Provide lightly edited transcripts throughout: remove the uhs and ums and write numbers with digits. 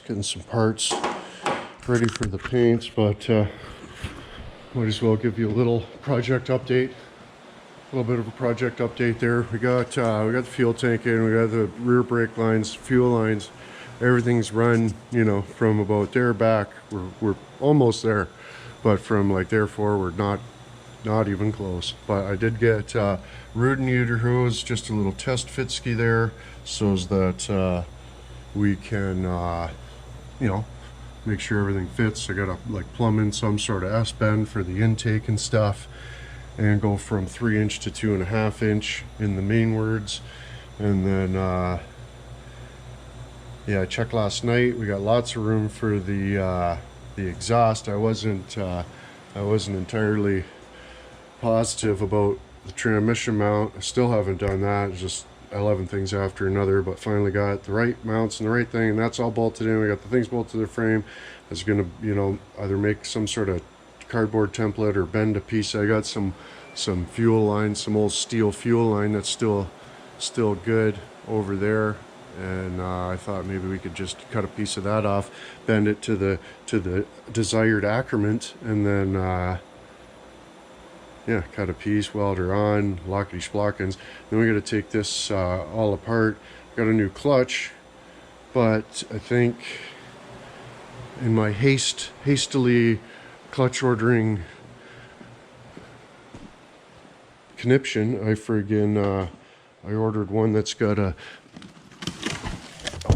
getting some parts ready for the paints, but might as well give you a little project update. A little bit of a project update there. We got the fuel tank in, we got the rear brake lines, fuel lines, everything's run, you know, from about there back. We're almost there, but from like there forward, not even close. But I did get root and neuter hose, just a little test fit ski there, so that we can you know, make sure everything fits. I gotta like plumb in some sort of S-bend for the intake and stuff, and go from 3" to 2.5" in the mainwards. And then yeah, I checked last night. We got lots of room for the exhaust. I wasn't entirely positive about the transmission mount. I still haven't done that. It's just 11 things after another, but finally got the right mounts and the right thing, and that's all bolted in. We got the things bolted to the frame. I was gonna, you know, either make some sort of cardboard template or bend a piece. I got some fuel line, some old steel fuel line that's still good over there, and I thought maybe we could just cut a piece of that off, bend it to the desired accurement, and then yeah, cut a piece, weld her on, lockety splockins. Then we got to take this all apart. Got a new clutch, but I think in my hastily clutch ordering conniption, I ordered one that's got a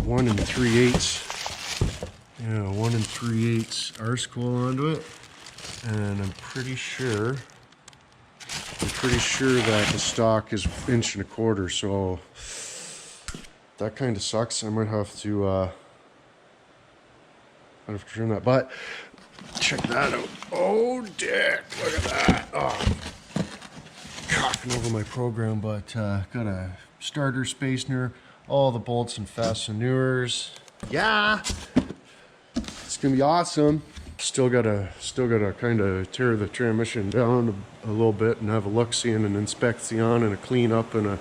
1 3/8, yeah, 1 3/8 R-square onto it, and I'm pretty sure that the stock is 1.25 inches, so that kind of sucks. I might have to trim that, but check that out. Oh, dick, look at that. Oh, cocking over my program, but got a starter spacer, all the bolts and fasteners. Yeah, it's gonna be awesome. Still gotta kind of tear the transmission down a little bit and have a look-see and an inspection and a clean up and a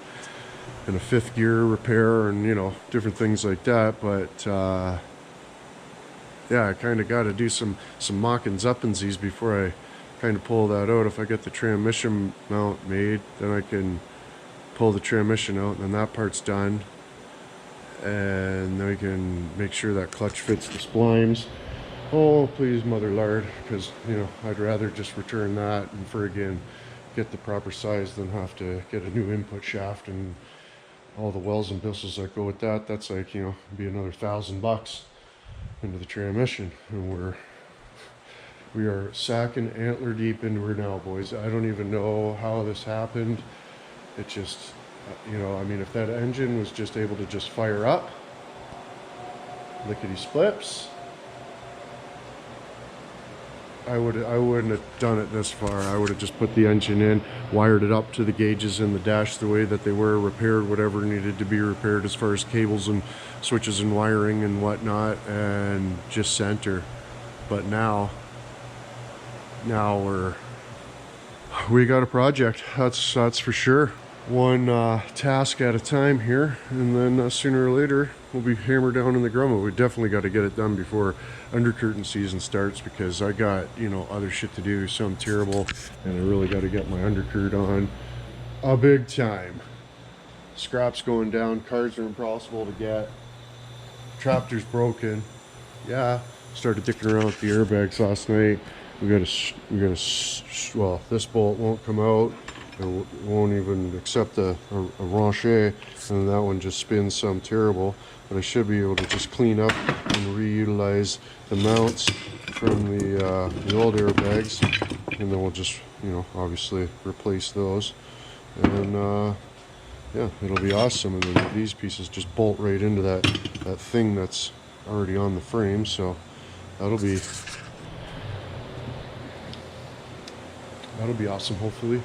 fifth gear repair and, you know, different things like that. But yeah, I kind of got to do some mockings uppinsies before I kind of pull that out. If I get the transmission mount made, then I can pull the transmission out, and then that part's done. And then we can make sure that clutch fits the splines. Oh, please, mother lard, because, you know, I'd rather just return that and friggin' get the proper size than have to get a new input shaft and all the wells and whistles that go with that. That's like, you know, be another $1,000 into the transmission, and we are sack and antler deep into her now, boys. I don't even know how this happened. It just, you know, I mean, if that engine was just able to just fire up, lickety splips, I wouldn't have done it this far. I would have just put the engine in, wired it up to the gauges in the dash the way that they were, repaired whatever needed to be repaired as far as cables and switches and wiring and whatnot, and just sent her. But now we got a project. That's for sure. One task at a time here, and then sooner or later we'll be hammered down in the grumble. We definitely got to get it done before undercurtain season starts, because I got, you know, other shit to do, so I'm terrible, and I really got to get my undercurtain on a big time. Scraps going down, cars are impossible to get, tractor's broken. Yeah, started dicking around with the airbags last night. We gotta well, this bolt won't come out. It won't even accept a ranchet, and that one just spins some terrible. But I should be able to just clean up and reutilize the mounts from the old airbags, and then we'll just, you know, obviously replace those, and yeah, it'll be awesome. And then these pieces just bolt right into that thing that's already on the frame, so that'll be awesome, hopefully.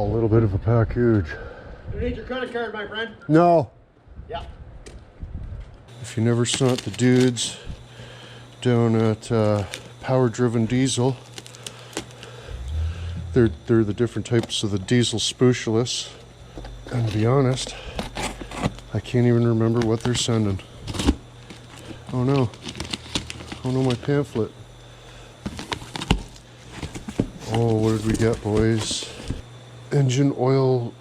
a little bit of a package. You need your credit card, my friend. No. Yeah. If you never saw the dudes down at Power Driven Diesel, they're the different types of the diesel spoocialists. And to be honest, I can't even remember what they're sending. Oh no. Oh no, my pamphlet. Oh, what did we get, boys? Engine oil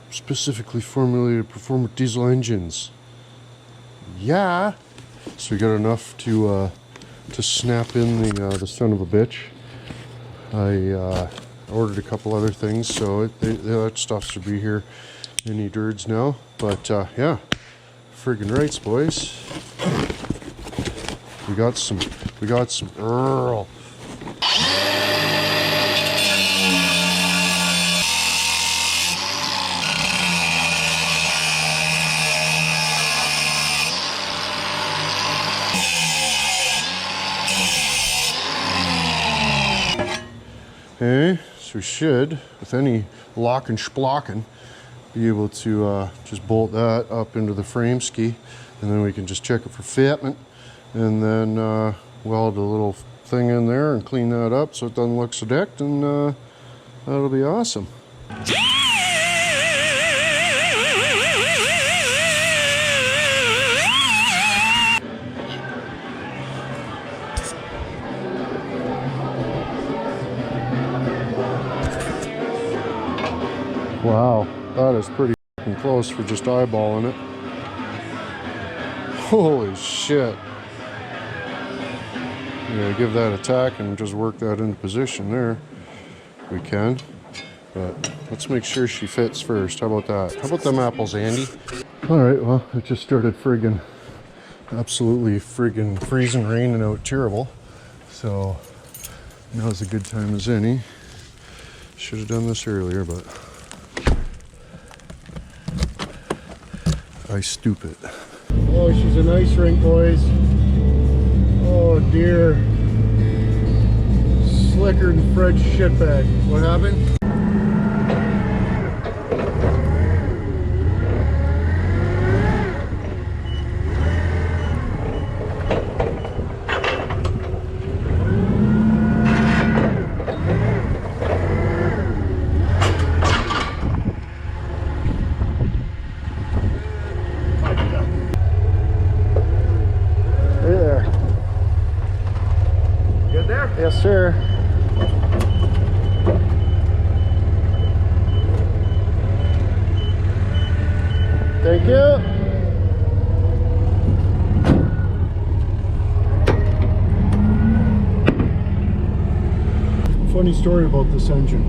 specifically formulated to perform with diesel engines. Yeah. So we got enough to snap in the son of a bitch. I ordered a couple other things, so that stuff should be here any dirds now. But yeah, friggin' rights, boys. We got some Earl. Okay, so we should, with any lock and splocking, be able to just bolt that up into the frame ski, and then we can just check it for fitment, and then weld a little thing in there and clean that up so it doesn't look so decked, and that'll be awesome. Wow, that is pretty close for just eyeballing it. Holy shit. Yeah, give that a tack and just work that into position there. We can. But let's make sure she fits first. How about that? How about them apples, Andy? Alright, well, it just started friggin' absolutely friggin' freezing raining out terrible. So now's a good time as any. Should have done this earlier, but I stupid. Oh, she's an ice rink, boys. Oh dear. Slicker than Fred's shitbag. What happened? Yes, sir. Thank you. Funny story about this engine.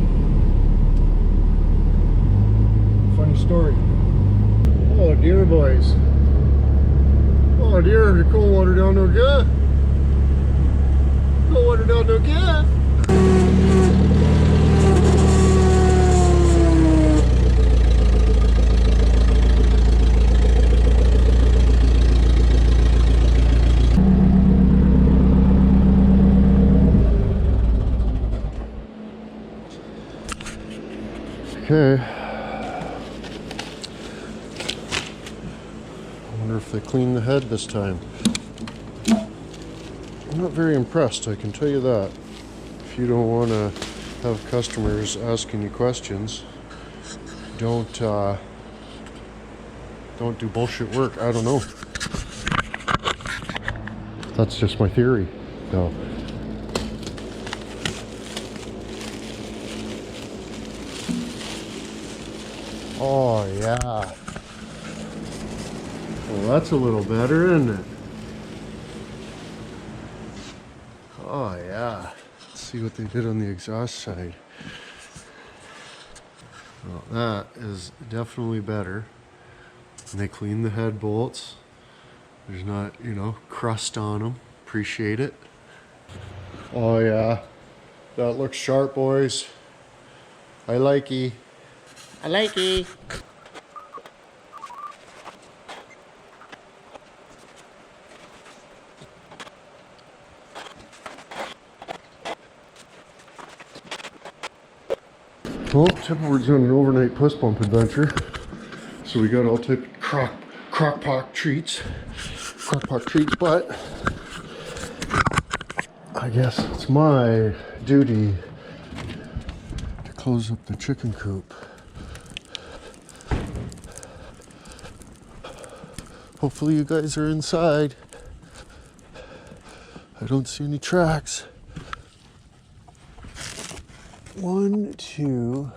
Funny story. Oh dear, boys. Oh dear, the cold water down no good. Cold water down no good. Okay. I wonder if they cleaned the head this time. I'm not very impressed, I can tell you that. If you don't want to have customers asking you questions, don't do bullshit work. I don't know. That's just my theory, though. Oh yeah. Well, that's a little better, isn't it? Oh yeah. Let's see what they did on the exhaust side. Well, that is definitely better. And they cleaned the head bolts. There's not, you know, crust on them. Appreciate it. Oh yeah. That looks sharp, boys. I likey. I likey. Well, Tipperwood's on an overnight puss bump adventure. So we got all type of crock pot treats, but I guess it's my duty to close up the chicken coop. Hopefully you guys are inside. I don't see any tracks. 1, 2,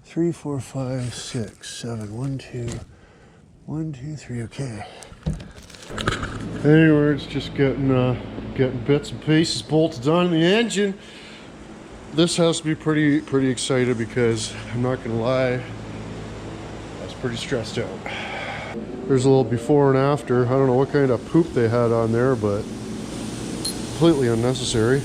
3, 4, 5, 6, 7. 1, 2, 1, 2, 3. Okay. Anyway, it's just getting bits and pieces bolted on the engine. This has to be pretty excited because I'm not gonna lie, I was pretty stressed out. There's a little before and after. I don't know what kind of poop they had on there, but completely unnecessary.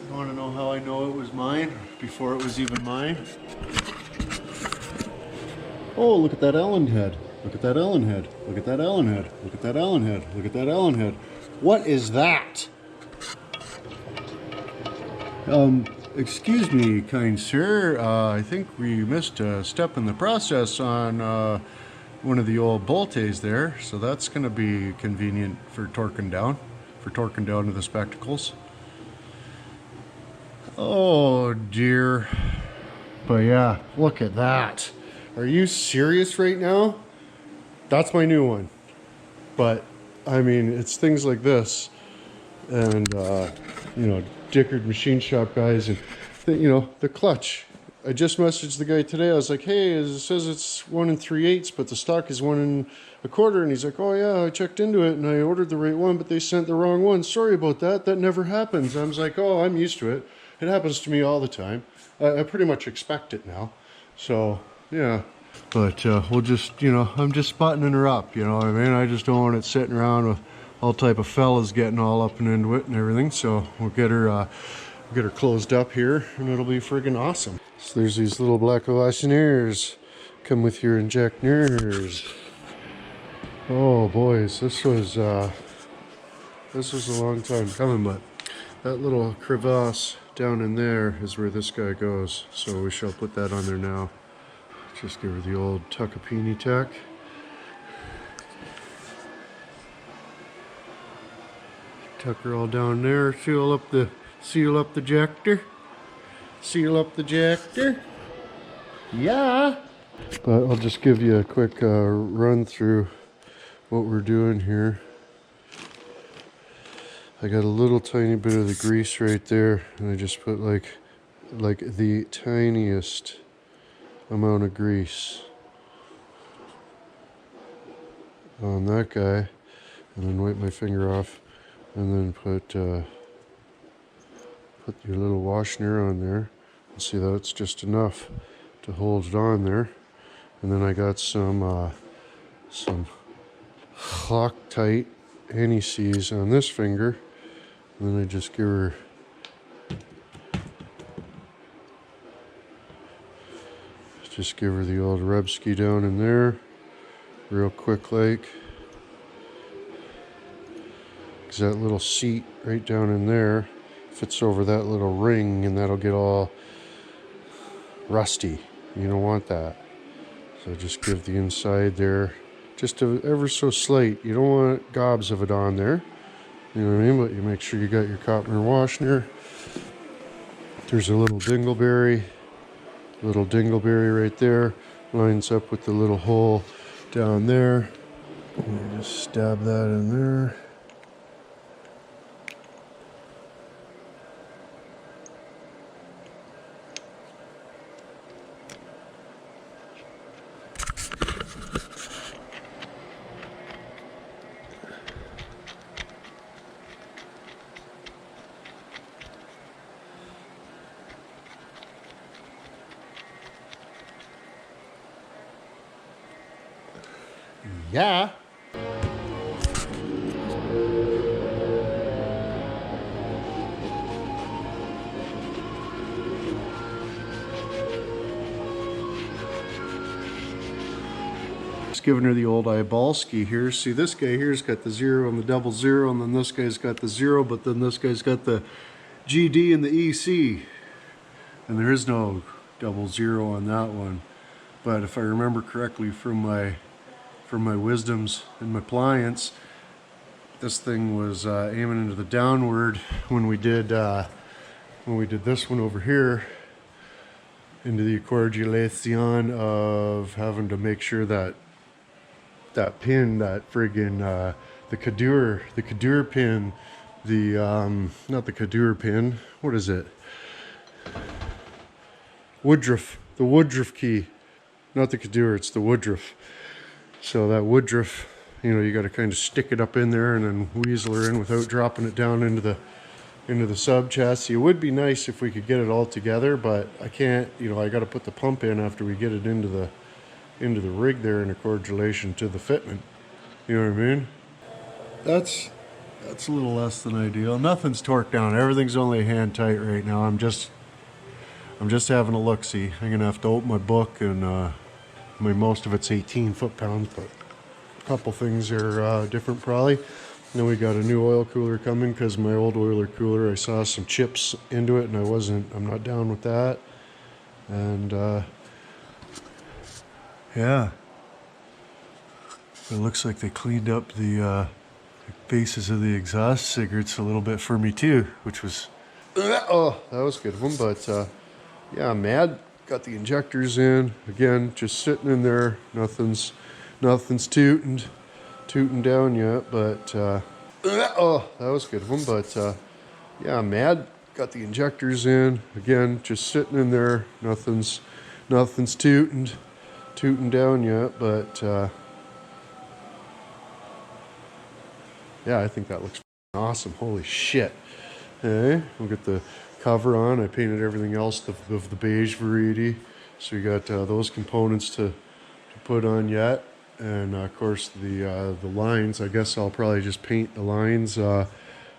You want to know how I know it was mine before it was even mine? Oh, look at that Allen head. Look at that Allen head. Look at that Allen head. Look at that Allen head. Look at that Allen head. What is that? Excuse me, kind sir. I think we missed a step in the process on one of the old boltes there. So that's going to be convenient for torquing down to the spectacles. Oh dear. But yeah, look at that. Are you serious right now? That's my new one. But I mean, it's things like this, and you know, Dickard machine shop guys, and you know, the clutch. I just messaged the guy today. I was like, hey, it says it's 1 3/8, but the stock is 1 1/4. And he's like, oh yeah, I checked into it and I ordered the right one, but they sent the wrong one. Sorry about that. That never happens. I was like, oh, I'm used to it. It happens to me all the time. I pretty much expect it now. So yeah. But we'll just, you know, I'm just buttoning her up, you know what I mean? I just don't want it sitting around with all type of fellas getting all up and into it and everything. So we'll get her closed up here, and it'll be friggin' awesome. So there's these little black elastineurs. Come with your injectors. Oh boys, this was a long time coming, but that little crevasse down in there is where this guy goes. So we shall put that on there now. Just give her the old tuck-a-peeny tack. Tuck her all down there. Seal up the ejector. Seal up the ejector. Yeah. But I'll just give you a quick run through what we're doing here. I got a little tiny bit of the grease right there, and I just put like like the tiniest amount of grease on that guy, and then wipe my finger off, and then put your little Washner on there. And see that it's just enough to hold it on there. And then I got some Loctite anti-seize on this finger, and then I just give her the old rubski down in there real quick, like, because that little seat right down in there fits over that little ring, and that'll get all rusty. You don't want that. So just give the inside there just ever so slight. You don't want gobs of it on there, you know what I mean? But you make sure you got your copper washner. There's a little dingleberry right there, lines up with the little hole down there. And just stab that in there. Yeah. Just giving her the old eyebalski here. See, this guy here's got the 0 and the double 0, and then this guy's got the 0, but then this guy's got the GD and the EC. And there is no double 0 on that one. But if I remember correctly from my wisdoms and my pliance, this thing was aiming into the downward when we did this one over here, into the accordulation of having to make sure that pin, that friggin' the Kadur pin, not the Kadur pin, what is it? Woodruff, the Woodruff key, not the Kadur, it's the Woodruff. So that Woodruff, you know, you got to kind of stick it up in there and then weasel her in without dropping it down into the sub chassis. It would be nice if we could get it all together, but I can't. You know, I got to put the pump in after we get it into the rig there in accordulation to the fitment. You know what I mean? That's a little less than ideal. Nothing's torqued down. Everything's only hand tight right now. I'm just having a look. See, I'm gonna have to open my book and. I mean, most of it's 18 foot-pounds, but a couple things are different probably. And then we got a new oil cooler coming because my old oiler cooler, I saw some chips into it and I'm not down with that. And yeah, it looks like they cleaned up the bases of the exhaust cigarettes a little bit for me too, which was, oh, that was a good one. But yeah, I'm mad. Got the injectors in again, just sitting in there. Nothing's tooting down yet, but oh, that was a good one. But yeah, I'm mad. Got the injectors in again, just sitting in there. Nothing's tooting down yet, but yeah, I think that looks awesome. Holy shit! Hey, we'll get the cover on. I painted everything else of the beige variety, so we got those components to put on yet, and of course the lines. I guess I'll probably just paint the lines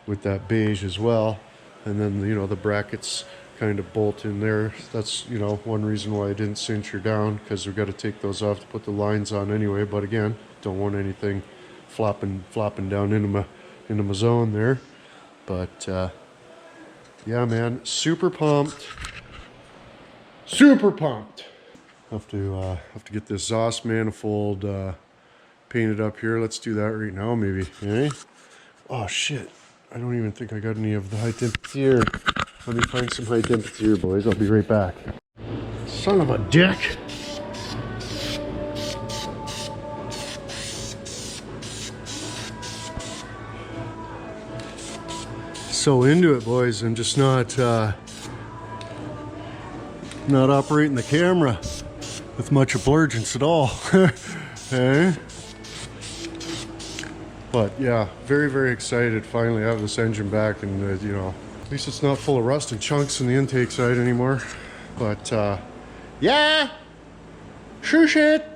with that beige as well, and then you know the brackets kind of bolt in there. That's, you know, one reason why I didn't cinch her down, because we've got to take those off to put the lines on anyway. But again, don't want anything flopping down into my zone there. But yeah, man, super pumped. Have to get this exhaust manifold painted up here. Let's do that right now, maybe. Eh? Oh shit! I don't even think I got any of the high temperature. Let me find some high temperature, boys. I'll be right back. Son of a dick! So into it, boys. I'm just not not operating the camera with much emergence at all. Eh? But yeah, very, very excited finally to have this engine back, and you know, at least it's not full of rust and chunks in the intake side anymore. But yeah, sure shit.